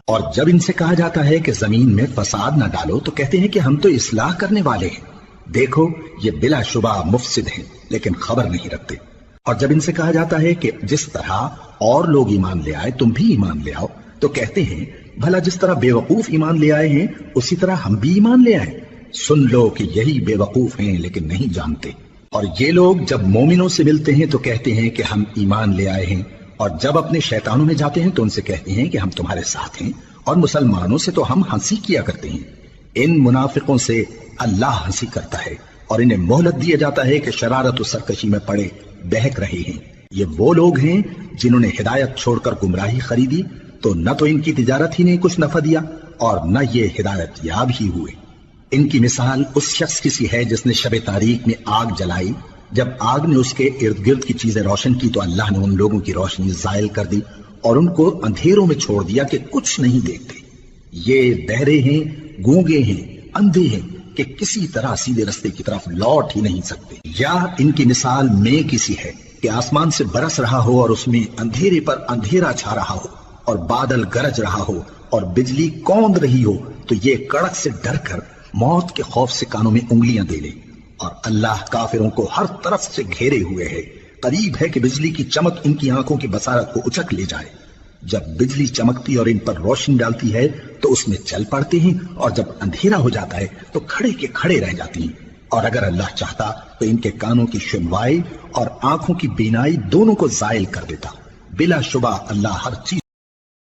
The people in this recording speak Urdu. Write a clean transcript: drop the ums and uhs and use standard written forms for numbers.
اور جب ان سے کہا جاتا ہے کہ زمین میں فساد نہ ڈالو تو کہتے ہیں کہ ہم تو اصلاح کرنے والے ہیں، دیکھو یہ بلا شبہ مفسد ہیں لیکن خبر نہیں رکھتے۔ اور جب ان سے کہا جاتا ہے کہ جس طرح اور لوگ ایمان لے آئے تم بھی ایمان لے آؤ تو کہتے ہیں بھلا جس طرح بے وقوف ایمان لے آئے ہیں اسی طرح ہم بھی ایمان لے آئیں۔ سن لو کہ یہی بے وقوف ہیں لیکن نہیں جانتے۔ اور یہ لوگ جب مومنوں سے ملتے ہیں تو کہتے ہیں کہ ہم ایمان لے آئے ہیں، اور جب اپنے شیطانوں میں جاتے ہیں تو ان سے کہتے ہیں کہ ہم تمہارے ساتھ ہیں، اور مسلمانوں سے تو ہم ہنسی کیا کرتے ہیں۔ ان منافقوں سے اللہ ہنسی کرتا ہے اور انہیں مہلت دیا جاتا ہے کہ شرارت و سرکشی میں پڑے بہک رہے ہیں۔ یہ وہ لوگ ہیں جنہوں نے ہدایت چھوڑ کر گمراہی خریدی تو نہ تو ان کی تجارت ہی نے کچھ نفع دیا اور نہ یہ ہدایت یاب ہی ہوئے۔ ان کی مثال اس شخص کی سی ہے جس نے شب تاریک میں آگ جلائی، جب آگ نے اس کے ارد گرد کی چیزیں روشن کی تو اللہ نے ان لوگوں کی روشنی زائل کر دی اور ان کو اندھیروں میں چھوڑ دیا کہ کچھ نہیں دیکھتے۔ یہ بہرے ہیں، گونگے ہیں، اندھے ہیں کہ کسی طرح سیدھے رستے کی طرف لوٹ ہی نہیں سکتے۔ یا ان کی مثال میں کسی ہے کہ آسمان سے برس رہا ہو اور اس میں اندھیرے پر اندھیرا چھا رہا ہو اور بادل گرج رہا ہو اور بجلی کوند رہی ہو تو یہ کڑک سے ڈر کر موت کے خوف سے کانوں میں انگلیاں دے لے۔ اور اللہ کافروں کو ہر طرف سے گھیرے ہوئے ہے، قریب ہے کہ بجلی کی چمک ان کی آنکھوں کی بصارت کو اچک لے جائے۔ جب بجلی چمکتی اور ان پر روشنی ڈالتی ہے تو اس میں چل پڑتے ہیں، اور جب اندھیرا ہو جاتا ہے تو کھڑے کے کھڑے رہ جاتی ہیں۔ اور اگر اللہ چاہتا تو ان کے کانوں کی سنوائی اور آنکھوں کی بینائی دونوں کو زائل کر دیتا۔ بلا شبہ اللہ ہر چیز